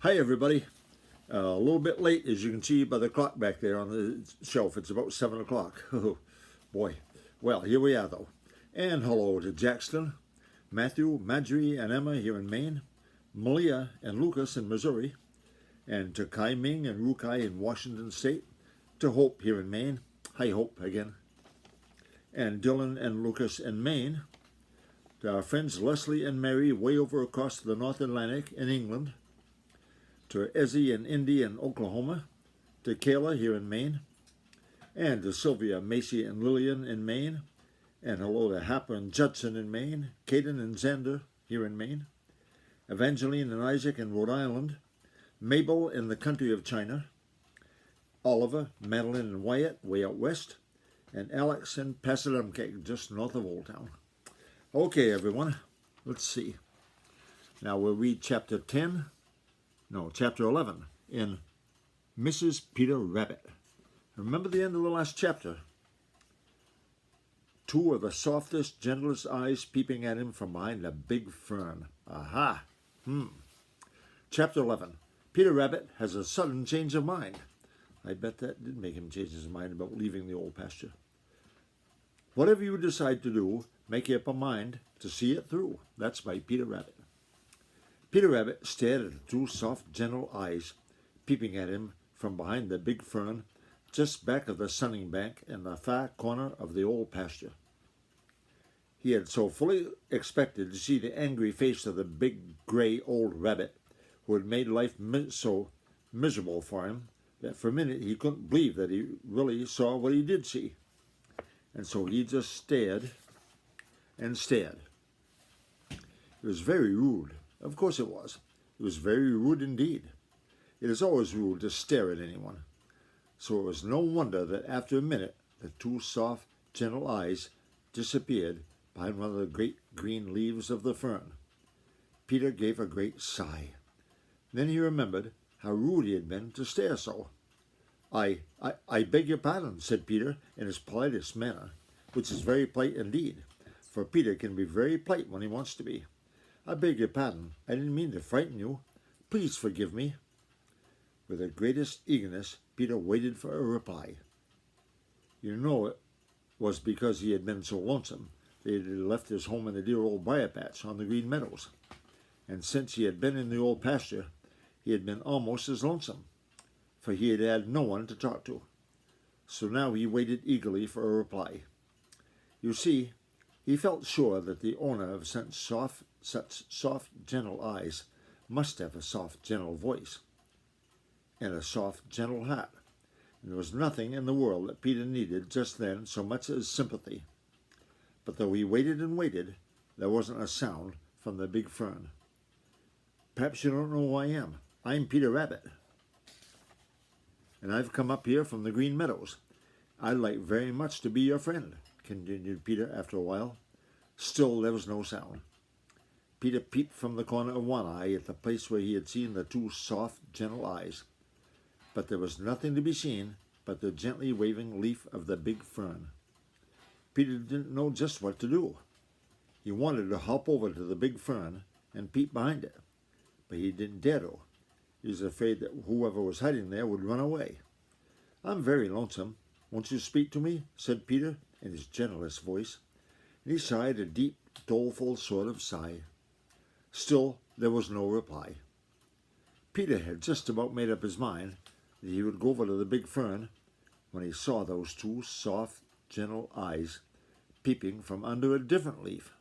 Hi everybody. A little bit late, as you can see by the clock back there on the shelf. It's about 7 o'clock. Oh boy. Well, here we are though. And hello to Jackson, Matthew, Marjorie, and Emma here in Maine, Malia and Lucas in Missouri, and to Kai Ming and Rukai in Washington State, to Hope here in Maine. Hi Hope again. And Dylan and Lucas in Maine, to our friends Leslie and Mary way over across the North Atlantic in England, to Ezzy and Indy in Oklahoma, to Kayla here in Maine, and to Sylvia, Macy, and Lillian in Maine, and hello to Happer and Judson in Maine, Caden and Xander here in Maine, Evangeline and Isaac in Rhode Island, Mabel in the country of China, Oliver, Madeline, and Wyatt way out west, and Alex in Passadumkeag just north of Old Town. Okay, everyone, let's see. Now we'll read chapter 11 in Mrs. Peter Rabbit. Remember the end of the last chapter? Two of the softest, gentlest eyes peeping at him from behind a big fern. Aha! Chapter 11. Peter Rabbit has a sudden change of mind. I bet that did make him change his mind about leaving the old pasture. Whatever you decide to do, make up a mind to see it through. That's by Peter Rabbit. Peter Rabbit stared at the two soft, gentle eyes peeping at him from behind the big fern just back of the sunning bank in the far corner of the old pasture. He had so fully expected to see the angry face of the big, gray old rabbit who had made life so miserable for him that for a minute he couldn't believe that he really saw what he did see. And so he just stared and stared. It was very rude. Of course it was. It was very rude indeed. It is always rude to stare at anyone. So it was no wonder that after a minute the two soft, gentle eyes disappeared behind one of the great green leaves of the fern. Peter gave a great sigh. Then he remembered how rude he had been to stare so. I beg your pardon, said Peter in his politest manner, which is very polite indeed, for Peter can be very polite when he wants to be. I beg your pardon. I didn't mean to frighten you. Please forgive me. With the greatest eagerness, Peter waited for a reply. You know it was because he had been so lonesome that he had left his home in the dear old briar patch on the green meadows. And since he had been in the old pasture, he had been almost as lonesome, for he had had no one to talk to. So now he waited eagerly for a reply. You see, he felt sure that the owner of such soft, gentle eyes must have a soft, gentle voice and a soft, gentle heart. And there was nothing in the world that Peter needed just then so much as sympathy. But though he waited and waited, there wasn't a sound from the big fern. Perhaps you don't know who I am. I'm Peter Rabbit, and I've come up here from the Green Meadows. I'd like very much to be your friend, continued Peter after a while. Still there was no sound. Peter peeped from the corner of one eye at the place where he had seen the two soft, gentle eyes. But there was nothing to be seen but the gently waving leaf of the big fern. Peter didn't know just what to do. He wanted to hop over to the big fern and peep behind it, but he didn't dare to. He was afraid that whoever was hiding there would run away. I'm very lonesome. Won't you speak to me? Said Peter in his gentlest voice. And he sighed a deep, doleful sort of sigh. Still, there was no reply. Peter had just about made up his mind that he would go over to the big fern when he saw those two soft, gentle eyes peeping from under a different leaf.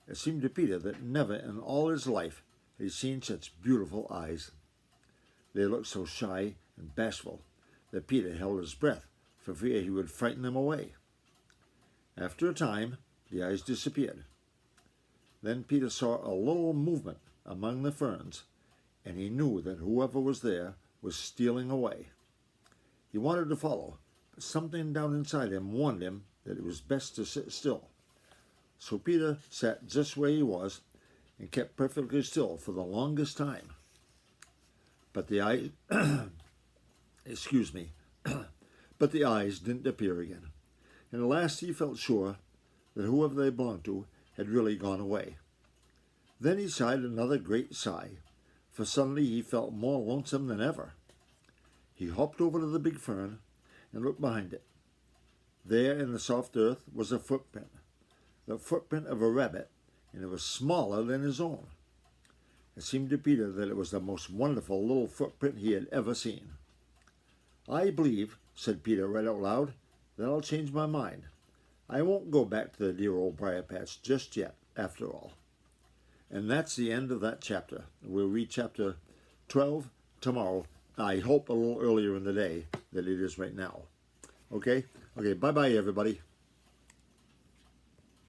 It seemed to Peter that never in all his life had he seen such beautiful eyes. They looked so shy and bashful that Peter held his breath for fear he would frighten them away. After a time, the eyes disappeared. Then Peter saw a little movement among the ferns, and he knew that whoever was there was stealing away. He wanted to follow, but something down inside him warned him that it was best to sit still. So Peter sat just where he was and kept perfectly still for the longest time. But the eyes, but the eyes didn't appear again. And at last he felt sure that whoever they belonged to had really gone away. Then he sighed another great sigh, for suddenly he felt more lonesome than ever. He hopped over to the big fern and looked behind it. There in the soft earth was a footprint, the footprint of a rabbit, and it was smaller than his own. It seemed to Peter that it was the most wonderful little footprint he had ever seen. "I believe," said Peter right out loud, "that I'll change my mind. I won't go back to the dear old briar patch just yet, after all." And that's the end of that chapter. We'll read chapter 12 tomorrow. I hope a little earlier in the day than it is right now. Okay? Okay, bye-bye, everybody.